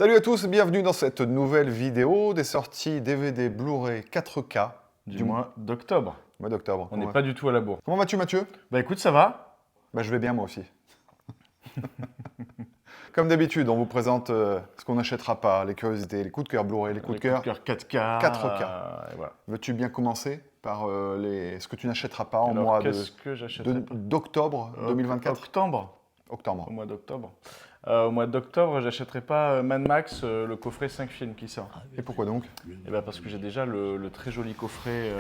Salut à tous, bienvenue dans cette nouvelle vidéo des sorties DVD Blu-ray 4K du mois d'octobre. Mois d'octobre. On n'est pas du tout à la bourre. Comment vas-tu, Mathieu? Bah écoute, ça va. Je vais bien moi aussi. Comme d'habitude, on vous présente ce qu'on n'achètera pas, les curiosités, les coups de cœur Blu-ray, les coups de cœur 4K. 4K. Et voilà. Veux-tu bien commencer par ce que tu n'achèteras pas en Alors, mois qu'est-ce que j'achèterai pas d'octobre 2024? Octobre. Octobre. Au mois d'octobre. Au mois d'octobre, j'achèterai pas Mad Max, le coffret 5 films qui sort. Et pourquoi donc? Et bah parce que j'ai déjà le très joli coffret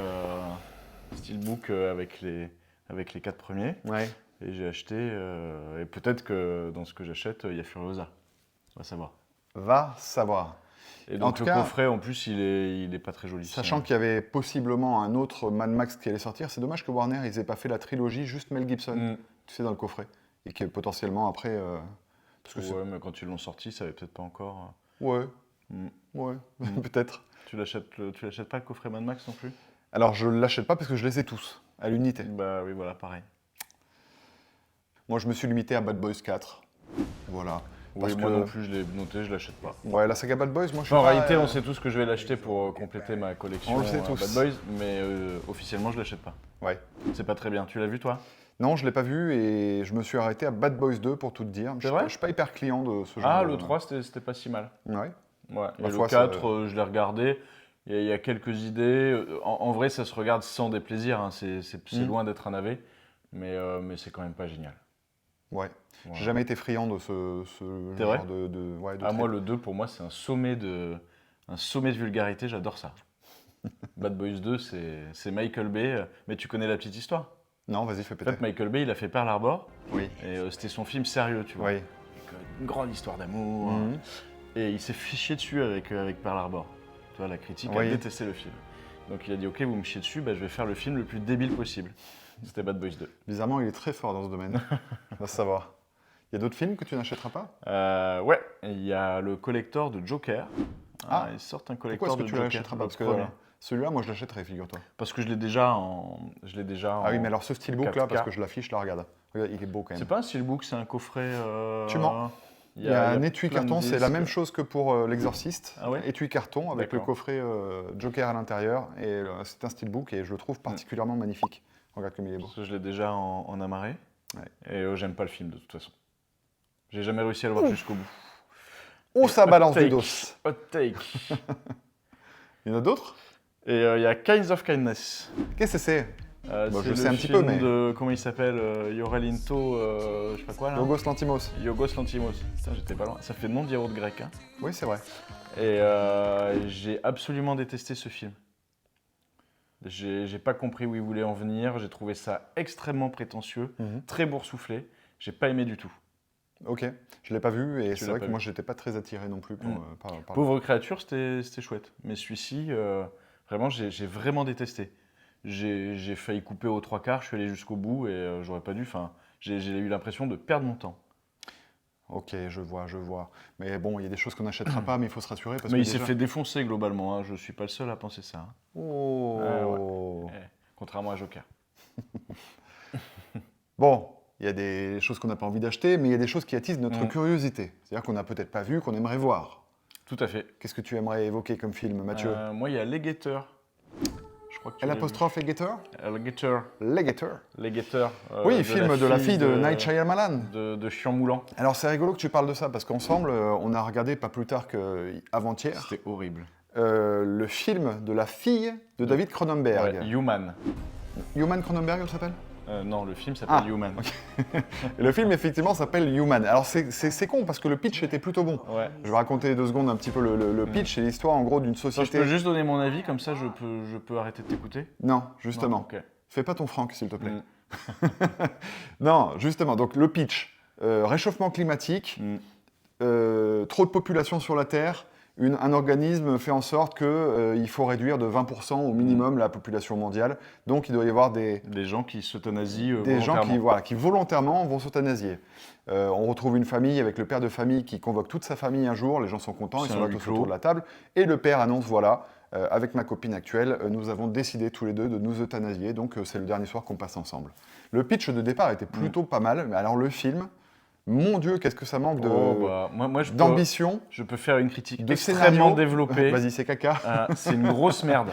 Steelbook avec les 4 premiers. Ouais. Et j'ai acheté, et peut-être que dans ce que j'achète, il y a Furiosa. On va savoir. Va savoir. Et donc En tout le cas, coffret, en plus, il est pas très joli. Sachant qu'il y avait possiblement un autre Mad Max qui allait sortir, c'est dommage que Warner ils aient pas fait la trilogie juste Mel Gibson, tu sais, dans le coffret. Et que potentiellement après... parce que ouais, mais quand ils l'ont sorti, ça avait peut-être pas encore... Ouais, ouais, peut-être. Tu l'achètes pas le coffret Mad Max non plus? Alors je l'achète pas parce que je les ai tous, à l'unité. Bah oui, voilà, pareil. Moi je me suis limité à Bad Boys 4. Voilà. Oui, moi non plus, je l'ai noté, je l'achète pas. Ouais, la saga Bad Boys, moi je suis En pas, réalité, on sait tous que je vais l'acheter pour compléter ma collection On le sait tous. Bad Boys, mais officiellement, je l'achète pas. Ouais. C'est pas très bien. Tu l'as vu, toi? Non, je l'ai pas vu et je me suis arrêté à Bad Boys 2 pour tout te dire. C'est vrai? Je suis pas hyper client de ce genre. Ah, le 3, c'était pas si mal. Ouais. Ouais. Et Ma le foi, 4, je l'ai regardé. Il y a quelques idées. En vrai, ça se regarde sans déplaisir. Hein. C'est loin d'être un navet. Mais c'est quand même pas génial. Ouais. Voilà. J'ai jamais été friand de ce C'est genre vrai ouais, de Ah, moi, le 2, pour moi, c'est un sommet de vulgarité. J'adore ça. Bad Boys 2, c'est Michael Bay. Mais tu connais la petite histoire? Non, vas-y, fais En péter. fait, Michael Bay, il a fait Pearl Harbor. Oui. Et c'était son film sérieux, tu vois. Oui. Avec, une grande histoire d'amour. Et il s'est fiché dessus avec Pearl Harbor. Tu vois, la critique a détesté le film. Donc il a dit, ok, vous me chiez dessus, je vais faire le film le plus débile possible. C'était Bad Boys 2. Bizarrement, il est très fort dans ce domaine. Va savoir. Il y a d'autres films que tu n'achèteras pas? Ouais, il y a le collector de Joker. Ah, ils sortent un pourquoi collector est-ce que de tu Joker. l'achèteras pas? Parce que premier. celui-là, moi, je l'achèterais, figure-toi. Parce que je l'ai déjà en... Ah oui, mais alors ce steelbook-là, 4K. parce que je l'affiche, je la regarde. Regarde, il est beau quand même. C'est pas un steelbook, c'est un coffret... Tu mens. Il y a un étui carton, c'est la même chose que pour l'Exorciste. Ah ouais? Étui carton avec le coffret Joker à l'intérieur. Et c'est un steelbook et je le trouve particulièrement magnifique. Regarde comme il est beau. Parce que je l'ai déjà en amarré. Ouais. Et j'aime pas le film de toute façon. J'ai jamais réussi à le voir jusqu'au bout. Oh, ça balance du take. dos. Hot take. Il y en a d'autres? Et il y a Kinds of Kindness. Qu'est-ce que c'est? C'est je sais le un petit peu, film mais... de, comment il s'appelle, Yorelinto, je sais pas quoi là. Yorgos Lanthimos. Yorgos Lanthimos. Putain, j'étais pas loin. Ça fait nom de yaourt grec. Hein. Oui, c'est vrai. Et j'ai absolument détesté ce film. J'ai pas compris où il voulait en venir. J'ai trouvé ça extrêmement prétentieux, très boursouflé. J'ai pas aimé du tout. Ok, je l'ai pas vu et Tu c'est l'as vrai pas que moi vu. j'étais pas très attiré non plus par Pauvre créature, c'était chouette. Mais celui-ci, vraiment, j'ai vraiment détesté. J'ai failli couper aux 3/4, je suis allé jusqu'au bout et j'aurais pas dû. Enfin, j'ai eu l'impression de perdre mon temps. Ok, je vois. Mais bon, il y a des choses qu'on n'achètera pas, mais il faut se rassurer. Parce Mais que il s'est déjà... fait défoncer globalement, hein. Je suis pas le seul à penser ça. Hein. Oh. Contrairement à Joker. Bon, il y a des choses qu'on n'a pas envie d'acheter, mais il y a des choses qui attisent notre curiosité. C'est-à-dire qu'on n'a peut-être pas vu, qu'on aimerait voir. Tout à fait. Qu'est-ce que tu aimerais évoquer comme film, Mathieu? Moi, il y a Legator. Je crois que tu l'as vu. L'apostrophe Legator? Legator. Legator. Legator. Oui, film de la fille de Night Shyamalan. De Chiant-Moulant. Alors c'est rigolo que tu parles de ça, parce qu'ensemble, on a regardé pas plus tard qu'avant-hier C'était horrible. le film de la fille de David Cronenberg. Ouais, Human. Human Cronenberg, elle s'appelle? Non, le film s'appelle Human. Okay. Le film, effectivement, s'appelle Human. Alors, c'est con, parce que le pitch était plutôt bon. Ouais. Je vais raconter 2 secondes un petit peu le pitch. C'est l'histoire, en gros, d'une société... Je peux juste donner mon avis, comme ça je peux arrêter de t'écouter? Non, justement. Non, ok. Fais pas ton Franck, s'il te plaît. Non, justement. Donc, le pitch. Réchauffement climatique, trop de population sur la Terre, un organisme fait en sorte qu'il faut réduire de 20% au minimum la population mondiale. Donc, il doit y avoir des gens qui s'euthanasient des gens qui volontairement vont s'euthanasier. On retrouve une famille avec le père de famille qui convoque toute sa famille un jour. Les gens sont contents, ils sont là tous autour de la table. Et le père annonce, voilà, avec ma copine actuelle, nous avons décidé tous les deux de nous euthanasier. Donc, c'est le dernier soir qu'on passe ensemble. Le pitch de départ était plutôt pas mal. Mais alors, le film... Mon Dieu, qu'est-ce que ça manque moi d'ambition. Je peux faire une critique de extrêmement scénario. développée. Vas-y, c'est caca. C'est une grosse merde.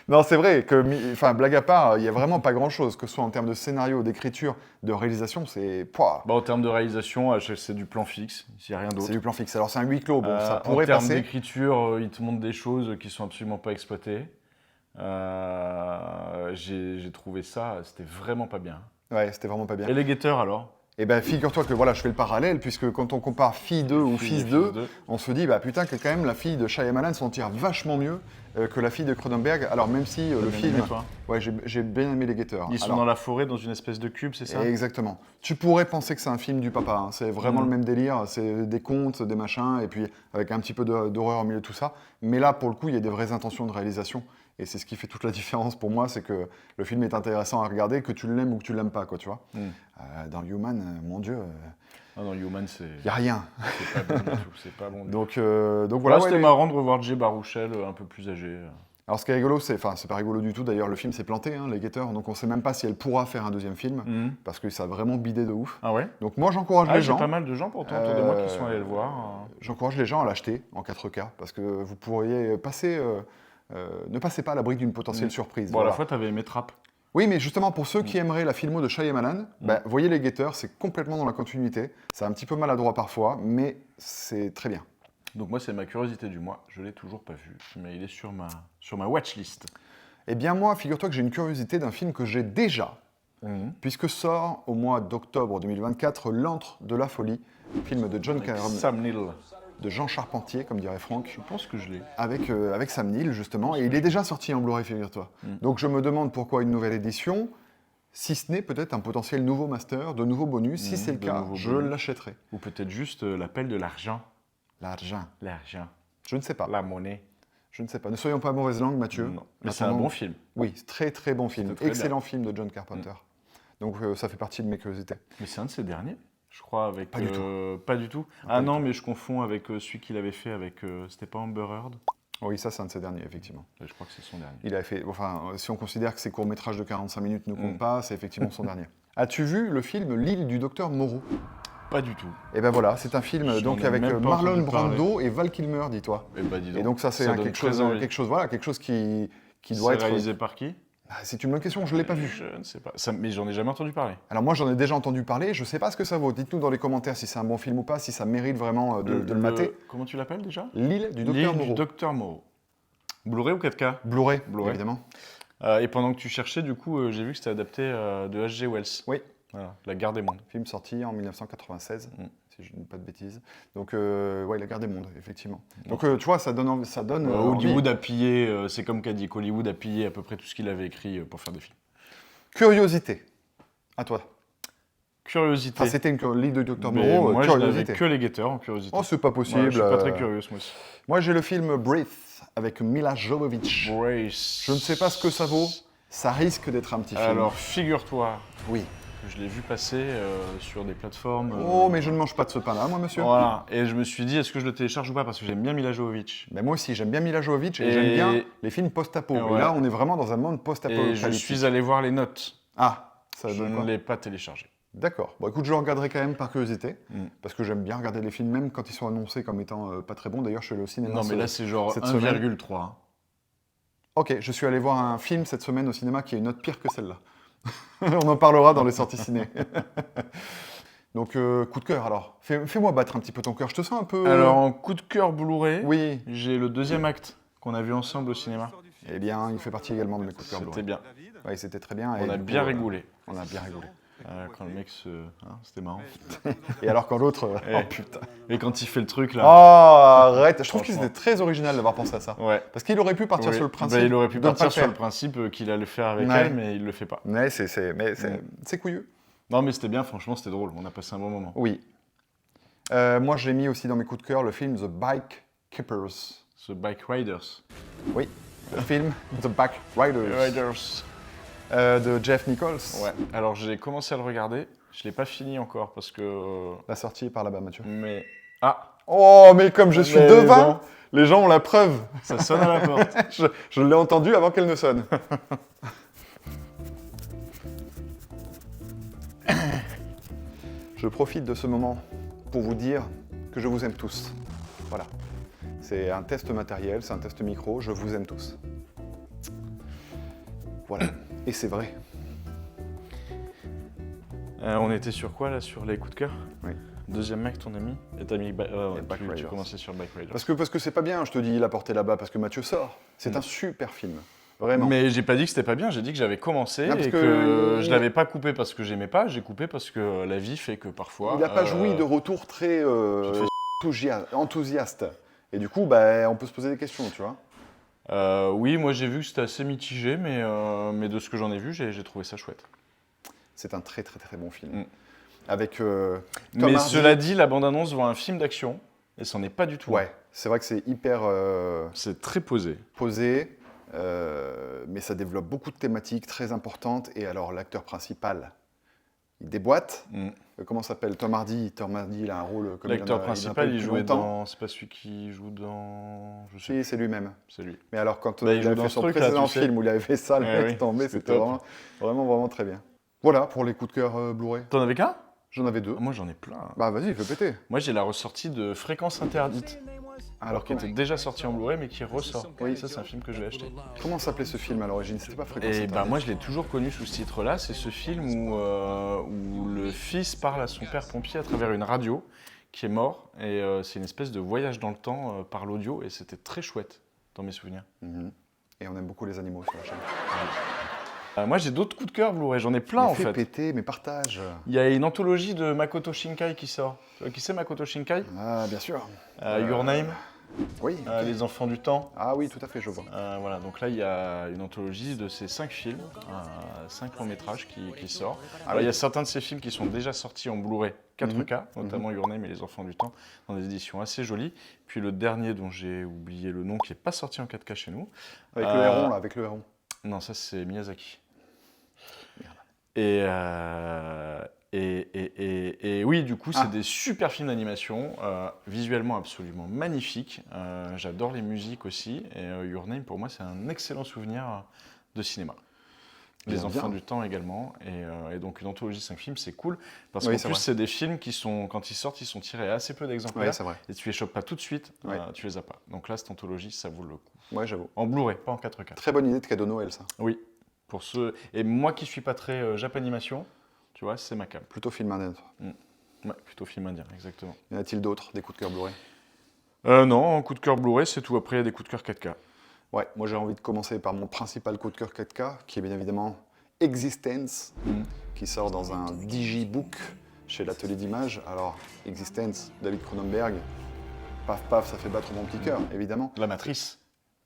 Non, c'est vrai que, enfin, blague à part, il n'y a vraiment pas grand-chose, que ce soit en termes de scénario, d'écriture, de réalisation, c'est... En termes de réalisation, c'est du plan fixe, il n'y a rien d'autre. C'est du plan fixe. Alors, c'est un huis clos, bon, ça pourrait En termes passer. d'écriture, il te montre des choses qui sont absolument pas exploitées. J'ai trouvé ça, c'était vraiment pas bien. Ouais, c'était vraiment pas bien. Et les guetteurs, alors? Eh ben, figure-toi que voilà, je fais le parallèle, puisque quand on compare Fille 2 ou Fils 2, on se dit, bah putain, que quand même la fille de Shyamalan s'en tire vachement mieux que la fille de Cronenberg. Alors, même si le film. Aimé, toi Ouais, j'ai bien aimé Les Guetteurs. Ils sont dans la forêt, dans une espèce de cube, c'est ça? Exactement. Tu pourrais penser que c'est un film du papa, hein. C'est vraiment le même délire, c'est des contes, des machins, et puis avec un petit peu d'horreur au milieu de tout ça. Mais là, pour le coup, il y a des vraies intentions de réalisation. Et c'est ce qui fait toute la différence pour moi, c'est que le film est intéressant à regarder, que tu l'aimes ou que tu l'aimes pas, quoi, tu vois. Dans Human, mon Dieu, dans Human, c'est... y a rien. C'est pas bon du tout, c'est pas bon du tout. Donc voilà. C'était marrant de revoir Jay Baruchel un peu plus âgé. Alors ce qui est rigolo, c'est pas rigolo du tout, d'ailleurs le film s'est planté, hein, Les Guetteurs, donc on sait même pas si elle pourra faire un deuxième film, parce que ça a vraiment bidé de ouf. Ah ouais? Donc moi j'encourage les gens. J'ai pas mal de gens pourtant autour de moi qui sont allés le voir. J'encourage les gens à l'acheter en 4K, parce que vous pourriez passer... ne passez pas à l'abri d'une potentielle surprise. Bon, à la fois, t'avais aimé Trap. Oui, mais justement, pour ceux qui aimeraient la filmo de Shyamalan, voyez Les Guetteurs, c'est complètement dans la continuité. C'est un petit peu maladroit parfois, mais c'est très bien. Donc moi, c'est ma curiosité du mois. Je l'ai toujours pas vu, mais il est sur ma watchlist. Eh bien moi, figure-toi que j'ai une curiosité d'un film que j'ai déjà, puisque sort au mois d'octobre 2024, L'Antre de la Folie, film de John Carpenter. Sam Neill. De Jean Charpentier, comme dirait Franck. Je pense que je l'ai. Avec Sam Neill, justement, et il est déjà sorti en Blu-ray, figure-toi. Donc je me demande pourquoi une nouvelle édition, si ce n'est peut-être un potentiel nouveau master, de nouveaux bonus. Si c'est le cas, je l'achèterai. Ou peut-être juste l'appel de l'argent. L'argent. Je ne sais pas. La monnaie. Je ne sais pas. Ne soyons pas mauvaise langue, Mathieu. Non. Mais c'est un bon film. Oui, très très bon film. Excellent film de John Carpenter. Donc ça fait partie de mes curiosités. Mais c'est un de ses derniers, je crois, avec... Pas du tout. Pas du tout. Ah non, mais je confonds avec celui qu'il avait fait avec... C'était pas Amber Heard? Oui, ça c'est un de ses derniers, effectivement. Je crois que c'est son dernier. Il a fait... Enfin, si on considère que ses courts-métrages de 45 minutes ne comptent pas, c'est effectivement son dernier. As-tu vu le film L'île du docteur Moreau? Pas du tout. Et ben voilà, c'est un film donc avec Marlon Brando et Val Kilmer, dis-toi. Et donc ça c'est quelque chose qui doit être réalisé par qui? C'est une bonne question, je ne l'ai pas vu. Je ne sais pas, mais j'en ai jamais entendu parler. Alors moi j'en ai déjà entendu parler, je ne sais pas ce que ça vaut. Dites-nous dans les commentaires si c'est un bon film ou pas, si ça mérite vraiment de le mater. Comment tu l'appelles déjà? L'île du docteur Moreau. Blu-ray ou 4K? Blu-ray, évidemment. Et pendant que tu cherchais, du coup, j'ai vu que c'était adapté de H.G. Wells. Oui. Voilà, La Guerre des Mondes. Film sorti en 1996, si je ne dis pas de bêtises. Donc, La Guerre des Mondes, effectivement. Donc, tu vois, ça donne Hollywood a pillé, c'est comme qu'a dit Hollywood a pillé à peu près tout ce qu'il avait écrit pour faire des films. Curiosité. À toi. Curiosité. Enfin, c'était une l'île de Dr. Moreau, moi, curiosité. je n'avais que Les Guetteurs en curiosité. Oh, c'est pas possible. Ouais, je suis pas très curieux, moi aussi. Moi, j'ai le film Breath avec Mila Jovovich. Je ne sais pas ce que ça vaut. Ça risque d'être un petit film. Alors, figure-toi. Oui. Je l'ai vu passer sur des plateformes. Oh, mais je ne mange pas de ce pain-là, moi, monsieur. Voilà. Et je me suis dit, est-ce que je le télécharge ou pas? Parce que j'aime bien Mila Jovovich. Ben moi aussi, j'aime bien Mila Jovovich et j'aime bien les films post-apo. Et là, on est vraiment dans un monde post-apocalyptique. Et je suis allé voir les notes. Ah, ça je ne l'ai pas téléchargé. D'accord. Bon, écoute, je le regarderai quand même par curiosité, parce que j'aime bien regarder les films, même quand ils sont annoncés comme étant pas très bons. D'ailleurs, je suis allé au cinéma. Non, mais là, c'est genre 1,3. Ok, je suis allé voir un film cette semaine au cinéma qui a une note pire que celle-là. On en parlera dans les sorties ciné. Donc, coup de cœur alors. Fais-moi battre un petit peu ton cœur. Je te sens un peu... Alors, en coup de cœur Blu-ray, oui. J'ai le deuxième acte qu'on a vu ensemble au cinéma. Eh bien, il fait partie également de mes coups de cœur Blu-ray. C'était bien. Oui, c'était très bien. On a bien rigolé. On a bien rigolé. Quand le mec c'était marrant. Et alors quand l'autre... oh putain. Et quand il fait le truc là... Oh, arrête. Je trouve que c'était très original d'avoir pensé à ça. Ouais. Parce qu'il aurait pu partir sur le principe... il aurait pu partir sur le principe qu'il allait le faire avec elle, mais il le fait pas. Ouais, c'est couillu. Non, mais c'était bien, franchement, c'était drôle. On a passé un bon moment. Oui. Moi, j'ai mis aussi dans mes coups de cœur le film The Bike Keepers. The Bike Riders. Oui, le film The Bike Riders. De Jeff Nichols. Ouais. Alors j'ai commencé à le regarder, je l'ai pas fini encore parce que... La sortie est par là-bas, Mathieu. Mais... Ah. Oh, mais comme je suis devin, les gens ont la preuve. Ça sonne à la porte. je l'ai entendu avant qu'elle ne sonne. Je profite de ce moment pour vous dire que je vous aime tous. Voilà. C'est un test matériel, c'est un test micro, je vous aime tous. Voilà. Et c'est vrai. On était sur quoi là, sur les coups de cœur? Oui. Deuxième mec, ton ami? Et t'as mis Back tu Riders. commençais sur Back Riders. Parce que c'est pas bien, je te dis, il a porté là-bas, parce que Mathieu sort. C'est un super film. Vraiment. Mais j'ai pas dit que c'était pas bien, j'ai dit que j'avais commencé Non, parce et que je l'avais pas coupé parce que j'aimais pas, j'ai coupé parce que la vie fait que parfois... Il n'a pas joui de retour très enthousiaste. Et du coup, on peut se poser des questions, tu vois. Oui, moi j'ai vu que c'était assez mitigé, mais de ce que j'en ai vu, j'ai trouvé ça chouette. C'est un très très très bon film. Avec mais cela dit, la bande-annonce voit un film d'action, et c'en est pas du tout. Ouais, c'est vrai que c'est hyper... c'est très posé. Posé, mais ça développe beaucoup de thématiques très importantes. Et alors, l'acteur principal, il déboîte. Comment s'appelle Tom Hardy. Tom Hardy, il a un rôle comme l'acteur principal, il jouait longtemps. dans... C'est pas celui qui joue dans... Je sais Si, c'est lui-même. C'est lui. Mais alors, quand il il avait fait son précédent film où il avait fait ça, le mec tombé, c'était vraiment très bien. Voilà pour les coups de cœur Blu-ray. T'en avais qu'un? J'en avais 2. Moi, j'en ai plein. Bah vas-y, fais péter. Moi, j'ai la ressortie de Fréquence Interdite. Alors qui était déjà sorti en Blu-ray, mais qui ressort. Oui. Ça, c'est un film que je vais acheter. Comment s'appelait ce film à l'origine? C'était pas Fréquence Et Interdite. moi, je l'ai toujours connu sous ce titre-là. C'est ce film où le fils parle à son père pompier à travers une radio qui est mort. Et c'est une espèce de voyage dans le temps par l'audio. Et c'était très chouette dans mes souvenirs. Et on aime beaucoup les animaux sur la chaîne. Moi, j'ai d'autres coups de cœur Blu-ray. J'en ai plein en fait. Fais péter, mais partage. Il y a une anthologie de Makoto Shinkai qui sort. Tu vois qui c'est Makoto Shinkai? Ah, bien sûr. Your Name. Oui. Les Enfants du Temps. Ah oui, tout à fait, je vois. Voilà, donc là il y a une anthologie de ces 5 films, 5 longs métrages qui sort. Alors, il y a certains de ces films qui sont déjà sortis en Blu-ray 4K, notamment Your Name et Les Enfants du Temps, dans des éditions assez jolies. Puis le dernier dont j'ai oublié le nom, qui n'est pas sorti en 4K chez nous. Avec le héron, là, avec le héron. Non, ça c'est Miyazaki. Merde. Et oui, du coup, c'est des super films d'animation, visuellement absolument magnifiques. J'adore les musiques aussi. Et Your Name, pour moi, c'est un excellent souvenir de cinéma. Les Enfants du Temps également. Et donc, une anthologie 5 films, c'est cool. Parce qu'en plus, c'est des films qui sont, quand ils sortent, ils sont tirés à assez peu d'exemplaires. Oui, c'est vrai. Et tu les chopes pas tout de suite, tu les as pas. Donc là, cette anthologie, ça vaut le coup. Ouais, j'avoue. En Blu-ray, pas en 4K. Très bonne idée de cadeau Noël, ça. Oui. Pour ceux... Et moi qui suis pas très Japanimation, tu vois, c'est ma cam. Plutôt film indien. Ouais, plutôt film indien, exactement. Y en a-t-il d'autres, des coups de cœur Blu-ray? Non, en coup de cœur Blu-ray, c'est tout. Après, il y a des coups de cœur 4K. Ouais, moi j'ai envie de commencer par mon principal coup de cœur 4K, qui est bien évidemment Existence, qui sort dans un digibook chez l'Atelier d'Images. Alors, Existence, David Cronenberg, paf paf, ça fait battre mon petit cœur, évidemment. La Matrice.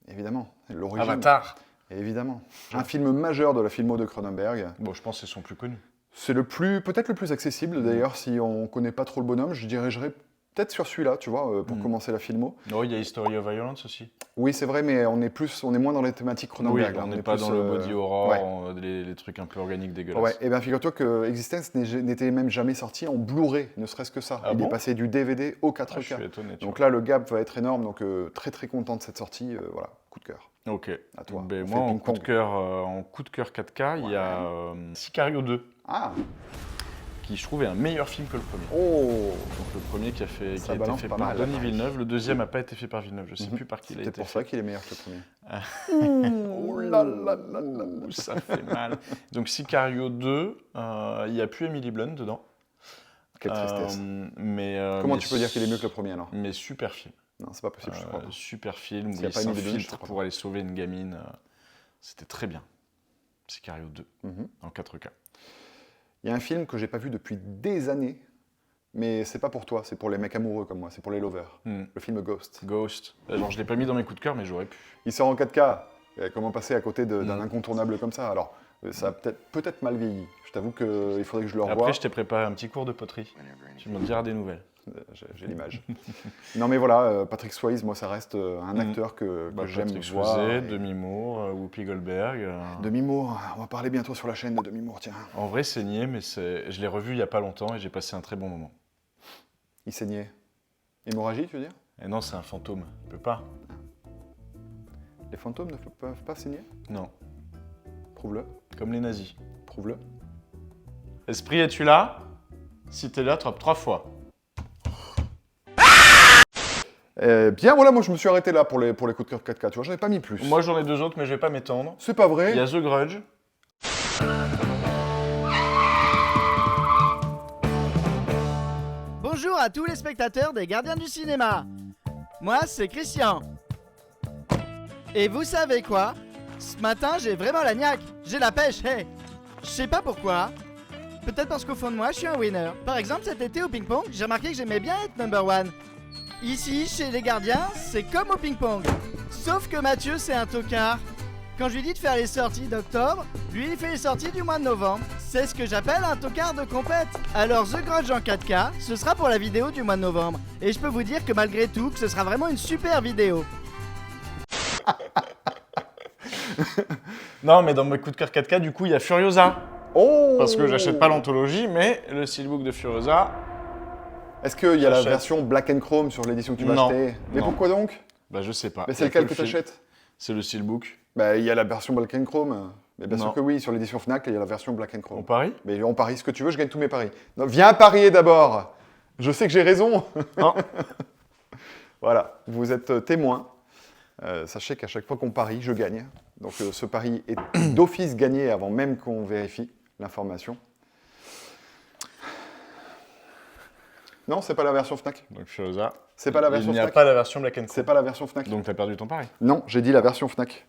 Évidemment, l'origine. Avatar. Évidemment. Un film majeur de la filmo de Cronenberg. Bon, je pense que c'est son plus connu. C'est peut-être le plus accessible d'ailleurs, si on connaît pas trop le bonhomme. Je dirigerais peut-être sur celui-là, tu vois, pour commencer la filmo. Oh, il y a History of Violence aussi. Oui, c'est vrai, mais on est moins dans les thématiques Cronenberg. Oui, on n'est pas dans le body horror, les trucs un peu organiques dégueulasses. Ouais, et bien figure-toi que Existence n'était même jamais sorti en Blu-ray, ne serait-ce que ça. Il est passé du DVD au 4K. Je suis étonné. Donc là, le gap va être énorme, donc très très content de cette sortie. Voilà, coup de cœur. Ok. À toi. Moi, en coup de cœur 4K, il y a Sicario 2. Ah, qui je trouve est un meilleur film que le premier. Oh. Donc le premier qui a été fait par mal, Denis Villeneuve, le deuxième n'a pas été fait par Villeneuve, je ne sais plus par qui il a été fait. C'est pour ça qu'il est meilleur que le premier. Oh là là là là, ça fait mal. Donc Sicario 2, il n'y a plus Emily Blunt dedans. Quelle tristesse. Comment tu peux dire qu'il est mieux que le premier alors? Mais super film. Non, c'est pas possible, je crois. Super film où il il s'infiltre pour aller sauver une gamine. C'était très bien. Sicario 2, en 4K. Il y a un film que j'ai pas vu depuis des années, mais c'est pas pour toi, c'est pour les mecs amoureux comme moi, c'est pour les lovers. Le film Ghost. Ghost. Alors je l'ai pas mis dans mes coups de cœur, mais j'aurais pu. Il sort en 4K. Comment passer à côté d'un incontournable comme ça? Alors, ça a peut-être mal vieilli. Je t'avoue qu'il faudrait que je le revoie. Après, je t'ai préparé un petit cours de poterie. Tu me diras des nouvelles. J'ai l'image. Non mais voilà, Patrick Swayze, moi ça reste un acteur que j'aime voir. Demi Moore, Whoopi Goldberg. Demi Moore, on va parler bientôt sur la chaîne de Demi Moore, tiens. En vrai, c'est niais, mais je l'ai revu il n'y a pas longtemps et j'ai passé un très bon moment. Il saignait. Hémorragie, tu veux dire? Et non, c'est un fantôme. Il peut pas. Les fantômes ne peuvent pas saigner? Non. Prouve-le. Comme les nazis. Prouve-le. Esprit, es-tu là? Si t'es là, trappe 3 fois. Bien, voilà, moi je me suis arrêté là pour les coups de cœur 4K, tu vois, j'en ai pas mis plus. Moi, j'en ai 2 autres, mais je vais pas m'étendre. C'est pas Il vrai. y a The Grudge. Bonjour à tous les spectateurs des Gardiens du cinéma. Moi, c'est Christian. Et vous savez quoi? Ce matin, j'ai vraiment la niaque. J'ai la pêche, hey. Je sais pas pourquoi. Peut-être parce qu'au fond de moi, je suis un winner. Par exemple, cet été au ping-pong, j'ai remarqué que j'aimais bien être number one. Ici, chez les Gardiens, c'est comme au ping-pong. Sauf que Mathieu, c'est un tocard. Quand je lui dis de faire les sorties d'octobre, lui il fait les sorties du mois de novembre. C'est ce que j'appelle un tocard de compète. Alors The Grudge en 4K, ce sera pour la vidéo du mois de novembre. Et je peux vous dire que malgré tout, que ce sera vraiment une super vidéo. Non, mais dans mes coups de cœur 4K, du coup, il y a Furiosa. Oh. Parce que j'achète pas l'anthologie, mais le steelbook de Furiosa. Est-ce qu'il y a la J'achète. version Black and Chrome sur l'édition que tu vas Non, acheter? Mais non. pourquoi donc? Bah, je sais pas. Mais Il y c'est a lequel le que film. t'achètes? C'est le steelbook. Bah, il y a la version Black and Chrome. Mais bien Non. sûr que oui, sur l'édition Fnac, il y a la version Black and Chrome. On parie? Mais on parie ce que tu veux, je gagne tous mes paris. Non, viens parier d'abord. Je sais que j'ai raison. Non. Voilà, vous êtes témoin. Sachez qu'à chaque fois qu'on parie, je gagne. Donc ce pari est d'office gagné avant même qu'on vérifie l'information. Non, c'est pas la version Fnac. Donc Furiosa. C'est pas la version Il n'y a Fnac. pas la version Black and C'est Chrome. pas la version Fnac. Donc t'as perdu ton pari. Non, j'ai dit la version Fnac.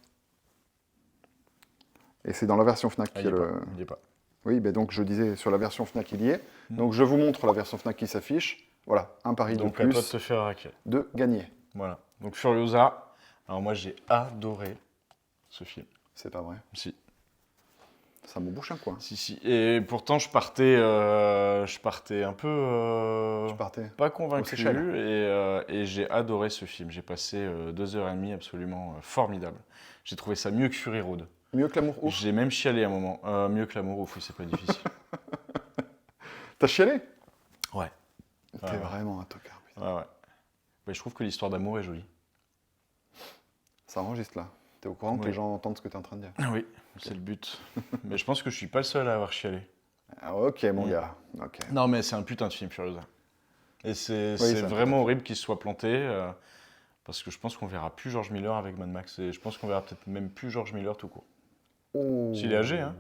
Et c'est dans la version Fnac Ah, qu'il y a le... il y est pas. Oui, mais donc je disais sur la version Fnac il y est. Donc je vous montre la version Fnac qui s'affiche. Voilà, un pari Donc de à toi de plus te faire raquer. de gagner. Voilà. Donc Furiosa. Alors moi j'ai adoré ce film. C'est pas vrai. Si. Ça me bouche un coin. Si. Et pourtant je partais un peu Je partais. pas Aux convaincu Seychelles. et j'ai adoré ce film. J'ai passé 2h30 absolument formidable. J'ai trouvé ça mieux que Fury Road. Mieux que l'amour ouf. J'ai même chialé un moment. Mieux que l'amour ouf, oui, c'est pas difficile. T'as chialé? Ouais. T'es Ouais. vraiment un tocard. putain. Ouais. Mais je trouve que l'histoire d'amour est jolie. Ça enregistre là. T'es au courant que Oui. les gens entendent ce que t'es en train de dire. Oui, c'est le but. Mais je pense que je suis pas le seul à avoir chialé. Ah, ok, mon Mm. gars. Ok. Non, mais c'est un putain de film, Furiosa. Et c'est c'est un vraiment horrible qu'il se soit planté, parce que je pense qu'on verra plus George Miller avec Mad Max, et je pense qu'on verra peut-être même plus George Miller tout court. Oh. S'il est âgé, hein.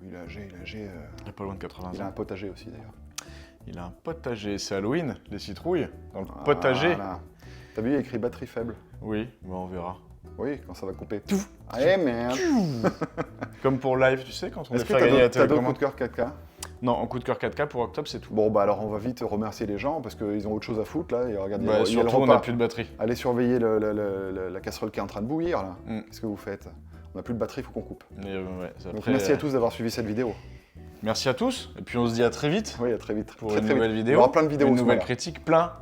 Il est âgé, il est âgé. Il a pas loin de 80 Il a ans. un potager aussi d'ailleurs. Il a un potager, c'est Halloween, les citrouilles, dans le potager. Voilà. T'as vu, il y a écrit batterie faible. Oui, bah on verra. Oui, quand ça va couper. Ah, eh merde. Comme pour live, tu sais, quand on Est-ce les que fait gagner à t'as d'autres coups télécommande. de cœur 4K? Non, en coup de cœur 4K pour octobre, c'est tout. Bon, bah alors on va vite remercier les gens parce qu'ils ont autre chose à foutre là. Et regardez, Bah, il y a le surtout, on repas. n'a plus de batterie. Allez surveiller la casserole qui est en train de bouillir là. Mm. Qu'est-ce que vous faites? On n'a plus de batterie, il faut qu'on coupe. Mais, ouais, c'est Donc après, merci à tous d'avoir suivi cette vidéo. Merci à tous, et puis on se dit à très vite Oui, à très vite. pour Très, une très nouvelle vite. vidéo. Il y aura plein de vidéos. Une ce nouvelle mois-là. critique, plein.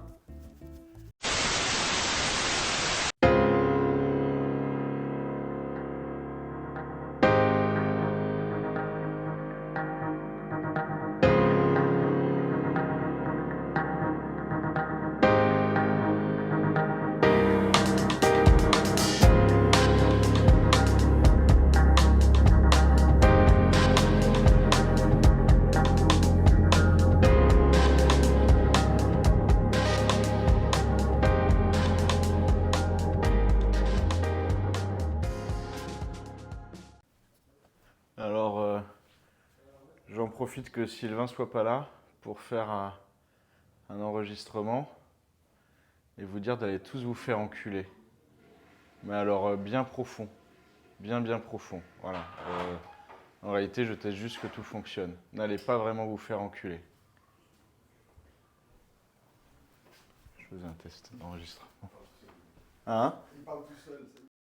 Alors, j'en profite que Sylvain soit pas là pour faire un enregistrement et vous dire d'aller tous vous faire enculer. Mais alors, bien profond. Bien profond. Voilà. En réalité, je teste juste que tout fonctionne. N'allez pas vraiment vous faire enculer. Je faisais un test d'enregistrement. Hein? Il parle tout seul.